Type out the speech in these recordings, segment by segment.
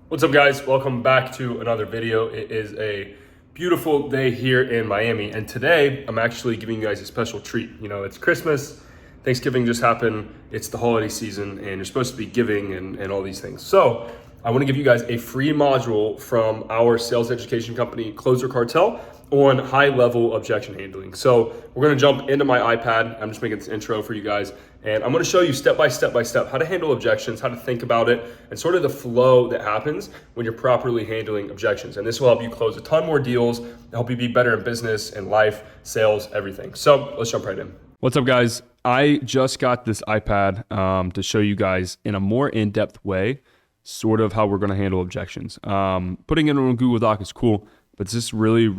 What's up, guys? Welcome back to another video. It is a beautiful day here in Miami, and today I'm actually giving you guys a special treat. You know, it's Christmas, Thanksgiving just happened, it's the holiday season, and you're supposed to be giving and all these things. So I want to give you guys a free module from our sales education company, Closer Cartel, on high-level objection handling. So we're going to jump into my iPad. I'm just making this intro for you guys, and I'm going to show you step by step how to handle objections, how to think about it, and sort of the flow that happens when you're properly handling objections. And this will help you close a ton more deals, help you be better in business and life, sales, everything. So let's jump right in. What's up, guys? I just got this iPad to show you guys in a more in-depth way sort of how we're going to handle objections. Putting it on Google Doc is cool, but this is really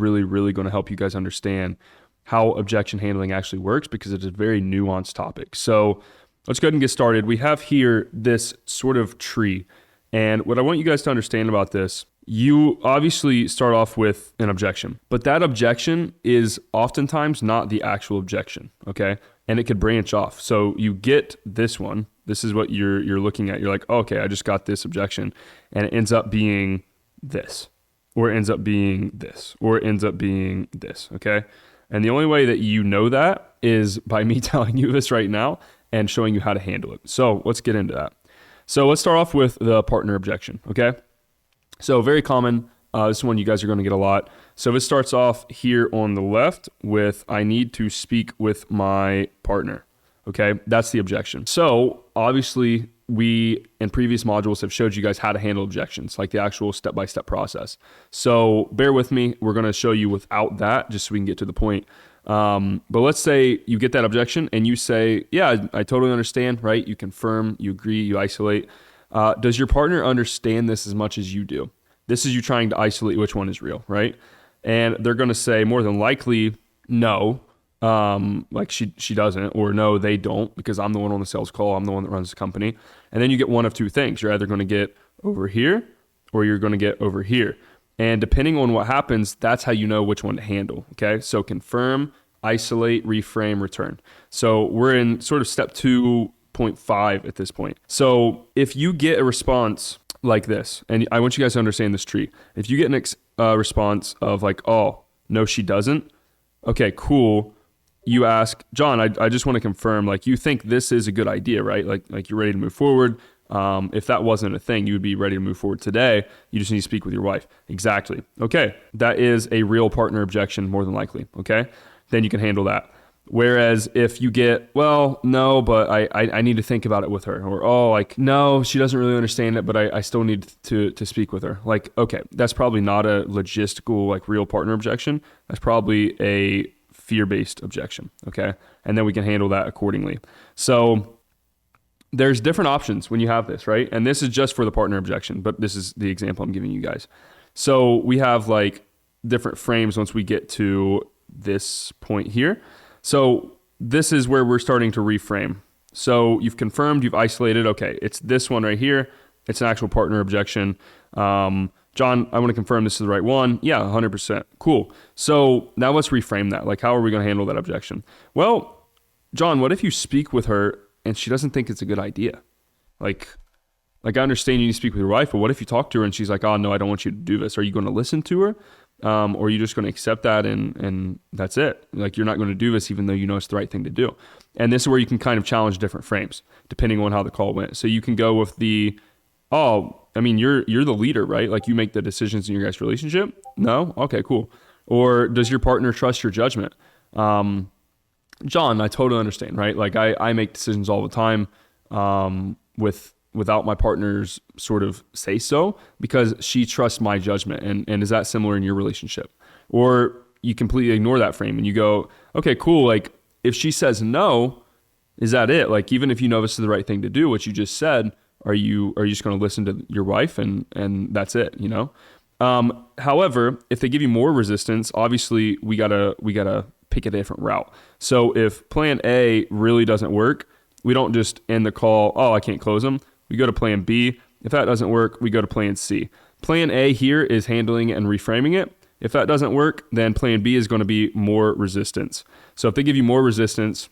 going to help you guys understand how objection handling actually works, because it's a very nuanced topic. So let's go ahead and get started. We have here this sort of tree. And what I want you guys to understand about this, you obviously start off with an objection, but that objection is oftentimes not the actual objection, okay? And it could branch off. So you get this one. This is what you're looking at. You're like, oh, okay, I just got this objection, and it ends up being this, or it ends up being this, or it ends up being this, okay? And the only way that you know that is by me telling you this right now and showing you how to handle it. So let's get into that. So let's start off with the partner objection, okay? So very common. This is one you guys are going to get a lot. So it starts off here on the left with, I need to speak with my partner, okay? That's the objection. So obviously we, in previous modules, have showed you guys how to handle objections, like the actual step-by-step process. So bear with me. We're going to show you without that, just so we can get to the point. But let's say you get that objection and you say, yeah, I totally understand, right? You confirm, you agree, you isolate. Does your partner understand this as much as you do? This is you trying to isolate which one is real, right? And they're going to say more than likely, no, like she doesn't, or no, they don't, because I'm the one on the sales call. I'm the one that runs the company. And then you get one of two things. You're either going to get over here or you're going to get over here. And depending on what happens, that's how you know which one to handle, okay? So confirm, isolate, reframe, return. So we're in sort of step 2.5 at this point. So if you get a response like this, and I want you guys to understand this tree. If you get a response of like, oh, no, she doesn't. Okay, cool. You ask, John, I just want to confirm, like, you think this is a good idea, right? Like you're ready to move forward. If that wasn't a thing, you would be ready to move forward today. You just need to speak with your wife. Exactly. Okay. That is a real partner objection, more than likely. Okay. Then you can handle that. Whereas if you get, well, no, but I need to think about it with her, or, oh, like, no, she doesn't really understand it, but I still need to speak with her. Like, okay, that's probably not a logistical, like, real partner objection. That's probably a fear-based objection. Okay. And then we can handle that accordingly. So there's different options when you have this, right? And this is just for the partner objection, but this is the example I'm giving you guys. So we have like different frames once we get to this point here. So this is where we're starting to reframe. So you've confirmed, you've isolated. Okay, it's this one right here. It's an actual partner objection. John, I want to confirm this is the right one. Yeah, 100%. Cool. So now let's reframe that. Like, how are we going to handle that objection? Well, John, what if you speak with her and she doesn't think it's a good idea? Like I understand you need to speak with your wife, but what if you talk to her and she's like, oh, no, I don't want you to do this. Are you going to listen to her? Or are you just going to accept that and that's it? Like, you're not going to do this even though you know it's the right thing to do. And this is where you can kind of challenge different frames depending on how the call went. So you can go with the, oh, I mean, you're the leader, right? Like, you make the decisions in your guys' relationship? No? Okay, cool. Or does your partner trust your judgment? John, I totally understand, right? Like, I make decisions all the time without my partner's sort of say so, because she trusts my judgment. And is that similar in your relationship? Or you completely ignore that frame and you go, okay, cool. Like, if she says no, is that it? Like, even if you know this is the right thing to do, what you just said, are you just going to listen to your wife and that's it, you know? However, if they give you more resistance, obviously we gotta pick a different route. So if plan A really doesn't work, we don't just end the call, oh, I can't close them. We go to plan B. If that doesn't work, we go to plan C. Plan A here is handling and reframing it. If that doesn't work, then plan B is going to be more resistance. So if they give you more resistance,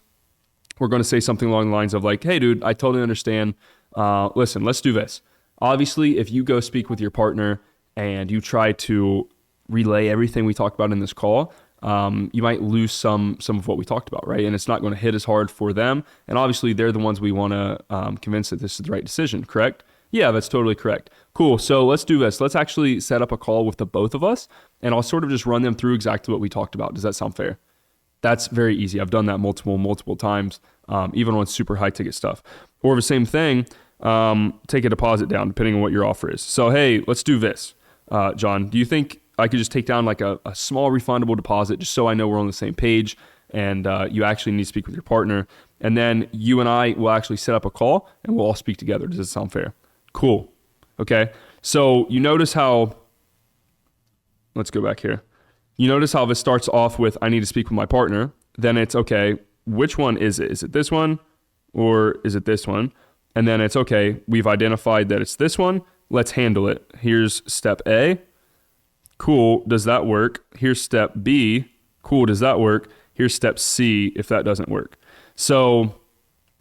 we're going to say something along the lines of like, hey, dude, I totally understand. Listen, let's do this. Obviously, if you go speak with your partner and you try to relay everything we talked about in this call, you might lose some of what we talked about, right? And it's not going to hit as hard for them. And obviously, they're the ones we want to convince that this is the right decision, correct? Yeah, that's totally correct. Cool. So let's do this. Let's actually set up a call with the both of us, and I'll sort of just run them through exactly what we talked about. Does that sound fair? That's very easy. I've done that multiple times, even on super high ticket stuff. Or the same thing, take a deposit down depending on what your offer is. So, hey, let's do this. John, do you think I could just take down like a small refundable deposit just so I know we're on the same page, and you actually need to speak with your partner, and then you and I will actually set up a call and we'll all speak together. Does that sound fair? Cool. Okay. So you notice how, let's go back here. You notice how this starts off with, I need to speak with my partner. Then it's, okay, which one is it? Is it this one or is it this one? And then it's, okay, we've identified that it's this one. Let's handle it. Here's step A. Cool. Does that work? Here's step B. Cool. Does that work? Here's step C if that doesn't work. So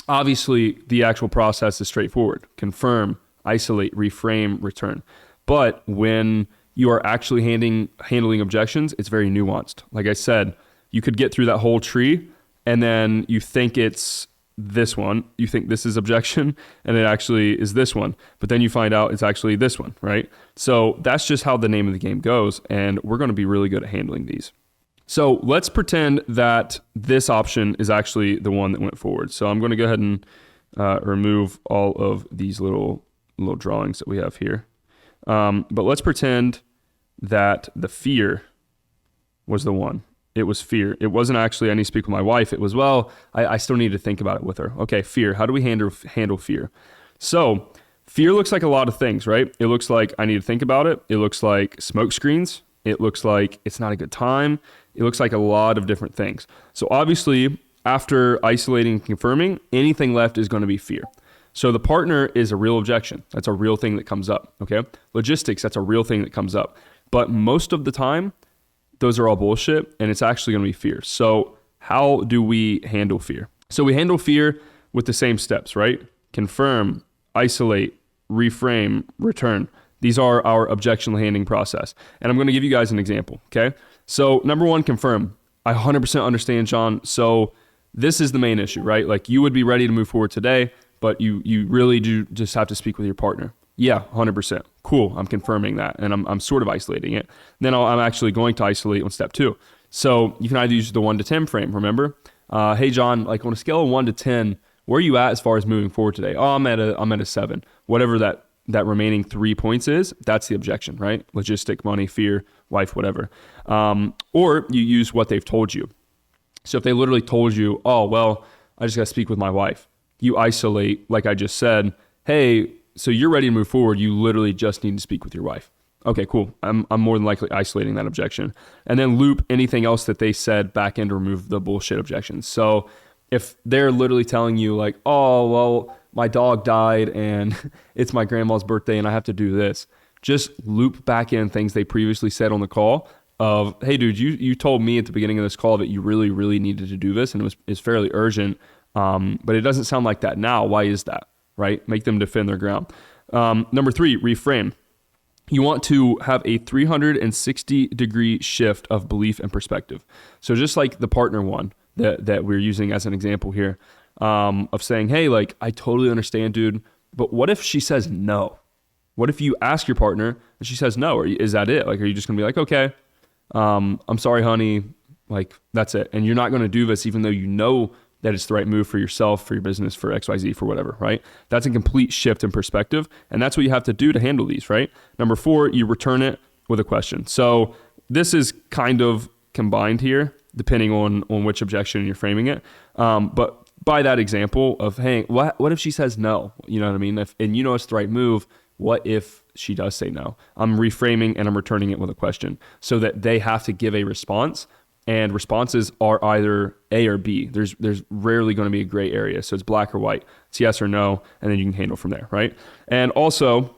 obviously the actual process is straightforward. Confirm, isolate, reframe, return. But when you are actually handling objections, it's very nuanced. Like I said, you could get through that whole tree and then you think it's this one, you think this is objection, and it actually is this one. But then you find out it's actually this one, right? So that's just how the name of the game goes, and we're going to be really good at handling these. So let's pretend that this option is actually the one that went forward. So I'm going to go ahead and remove all of these little drawings that we have here. But let's pretend that the fear was the one. It was fear. It wasn't actually, I need to speak with my wife. It was, well, I still need to think about it with her. Okay, fear. How do we handle fear? So fear looks like a lot of things, right? It looks like I need to think about it. It looks like smoke screens. It looks like it's not a good time. It looks like a lot of different things. So obviously, after isolating and confirming, anything left is going to be fear. So the partner is a real objection. That's a real thing that comes up, okay? Logistics, that's a real thing that comes up. But most of the time, those are all bullshit, and it's actually going to be fear. So how do we handle fear? So we handle fear with the same steps, right? Confirm, isolate, reframe, return. These are our objection handling process. And I'm going to give you guys an example, okay? So number one, confirm. I 100% understand, John. So this is the main issue, right? Like you would be ready to move forward today, but you really do just have to speak with your partner. Yeah, 100%. Cool. I'm confirming that. And I'm sort of isolating it. Then I'm actually going to isolate on step 2. So you can either use the 1 to 10 frame, remember? Hey, John, like on a scale of 1 to 10, where are you at as far as moving forward today? Oh, I'm at a 7. Whatever that remaining 3 points is, that's the objection, right? Logistic, money, fear, wife, whatever. Or you use what they've told you. So if they literally told you, oh, well, I just got to speak with my wife. You isolate, like I just said, hey, so you're ready to move forward. You literally just need to speak with your wife. Okay, cool. I'm more than likely isolating that objection. And then loop anything else that they said back in to remove the bullshit objections. So if they're literally telling you like, oh, well, my dog died and it's my grandma's birthday and I have to do this, just loop back in things they previously said on the call of, hey, dude, you told me at the beginning of this call that you really, really needed to do this and it's fairly urgent, but it doesn't sound like that now. Why is that? Right? Make them defend their ground. Number 3, reframe. You want to have a 360 degree shift of belief and perspective. So just like the partner one that we're using as an example here, of saying, hey, like, I totally understand, dude, but what if she says no? What if you ask your partner and she says no? Or is that it? Like, are you just gonna be like, okay, I'm sorry, honey, like, that's it. And you're not gonna do this even though you know that it's the right move for yourself, for your business, for XYZ, for whatever, right? That's a complete shift in perspective. And that's what you have to do to handle these, right? Number 4, you return it with a question. So this is kind of combined here, depending on which objection you're framing it. But by that example of, hey, what if she says no? You know what I mean? And you know it's the right move. What if she does say no? I'm reframing and I'm returning it with a question so that they have to give a response. And responses are either A or B. There's rarely going to be a gray area. So it's black or white. It's yes or no, and then you can handle from there, right? And also,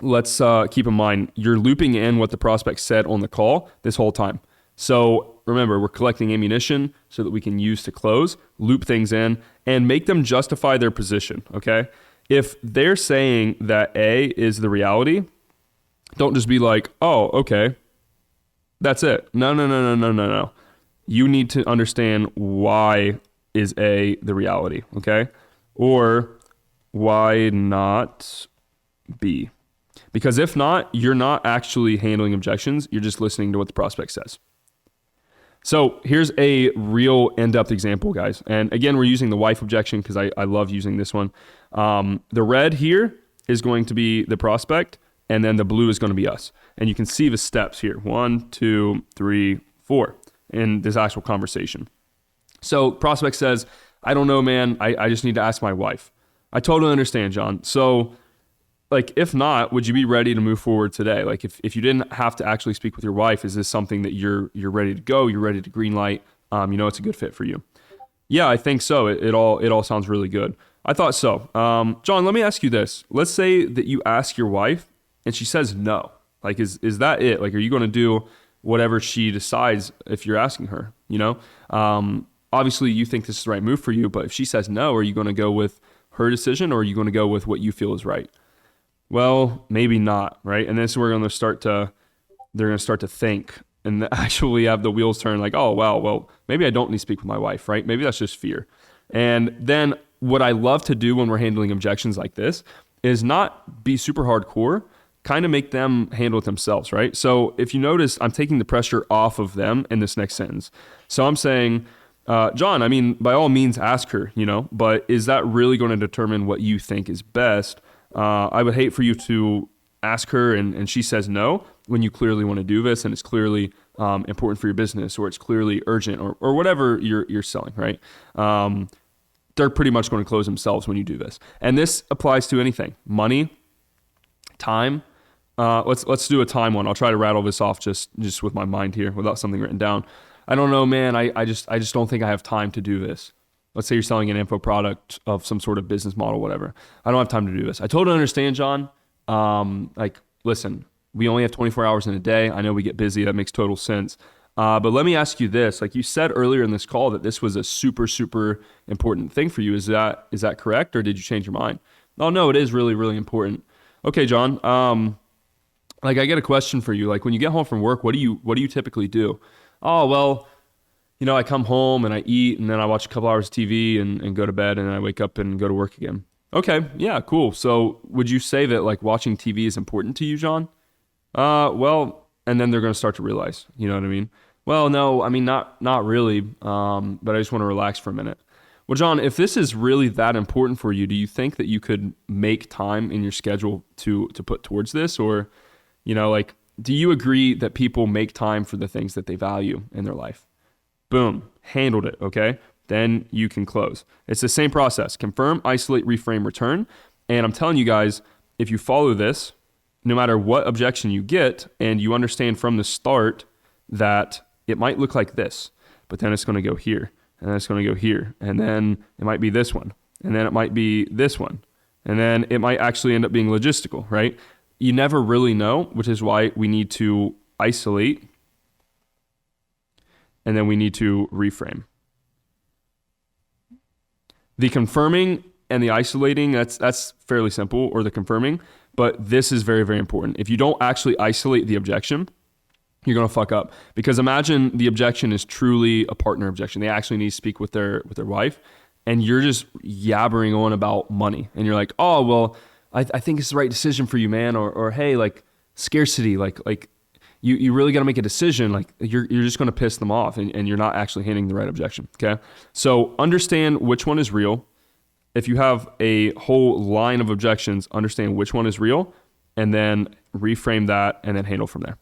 let's keep in mind, you're looping in what the prospect said on the call this whole time. So remember, we're collecting ammunition so that we can use to close, loop things in, and make them justify their position, okay? if they're saying that A is the reality, don't just be like, oh, okay, that's it. No. You need to understand why is A the reality, okay? Or why not B? Because if not, you're not actually handling objections. You're just listening to what the prospect says. So here's a real in-depth example, guys. And again, we're using the wife objection because I love using this one. The red here is going to be the prospect, and then the blue is going to be us. And you can see the steps here. 1, 2, 3, 4 in this actual conversation. So prospect says, I don't know, man. I just need to ask my wife. I totally understand, John. So like, if not, would you be ready to move forward today? Like if you didn't have to actually speak with your wife, is this something that you're ready to go? You're ready to green light? It's a good fit for you. Yeah, I think so. It all sounds really good. I thought so. John, let me ask you this. Let's say that you ask your wife and she says no. Like, is that it? Like, are you going to do whatever she decides if you're asking her, Obviously you think this is the right move for you, but if she says no, are you going to go with her decision or are you going to go with what you feel is right? Well, maybe not, right? And this is where they're going to start to think and actually have the wheels turn like, oh, wow, well, maybe I don't need to speak with my wife, right? Maybe that's just fear. And then what I love to do when we're handling objections like this is not be super hardcore, kind of make them handle it themselves, right? So if you notice, I'm taking the pressure off of them in this next sentence. So I'm saying, John, I mean, by all means, ask her, but is that really going to determine what you think is best? I would hate for you to ask her and she says no when you clearly want to do this and it's clearly important for your business or it's clearly urgent or whatever you're selling, right? They're pretty much going to close themselves when you do this. And this applies to anything. Money, time. Let's do a time one. I'll try to rattle this off just with my mind here without something written down. I don't know, man. I just don't think I have time to do this. Let's say you're selling an info product of some sort of business model, whatever. I don't have time to do this. I totally understand, John. Listen, we only have 24 hours in a day. I know we get busy. That makes total sense. But let me ask you this. Like you said earlier in this call that this was a super, super important thing for you. Is that correct? Or did you change your mind? Oh, no, it is really, really important. Okay, John. I get a question for you. Like when you get home from work, what do you typically do? Oh, well, I come home and I eat and then I watch a couple hours of TV and go to bed and then I wake up and go to work again. Okay. Yeah, cool. So would you say that like watching TV is important to you, John? Well, and then they're going to start to realize, you know what I mean? Well, no, I mean, not really. But I just want to relax for a minute. Well, John, if this is really that important for you, do you think that you could make time in your schedule to put towards this? Or, do you agree that people make time for the things that they value in their life? Boom, handled it, okay? Then you can close. It's the same process. Confirm, isolate, reframe, return. And I'm telling you guys, if you follow this, no matter what objection you get, and you understand from the start that it might look like this, but then it's going to go here, and then it's going to go here, and then it might be this one, and then it might be this one, and then it might actually end up being logistical, right? You never really know, which is why we need to isolate, and then we need to reframe. The confirming and the isolating, that's fairly simple, or the confirming, but this is very, very important. If you don't actually isolate the objection, you're going to fuck up. Because imagine the objection is truly a partner objection. They actually need to speak with their wife, and you're just yabbering on about money. And you're like, oh, well, I think it's the right decision for you, man. Or hey, like scarcity, like you really got to make a decision. Like you're just going to piss them off and you're not actually handing the right objection. Okay. So understand which one is real. If you have a whole line of objections, understand which one is real and then reframe that and then handle from there.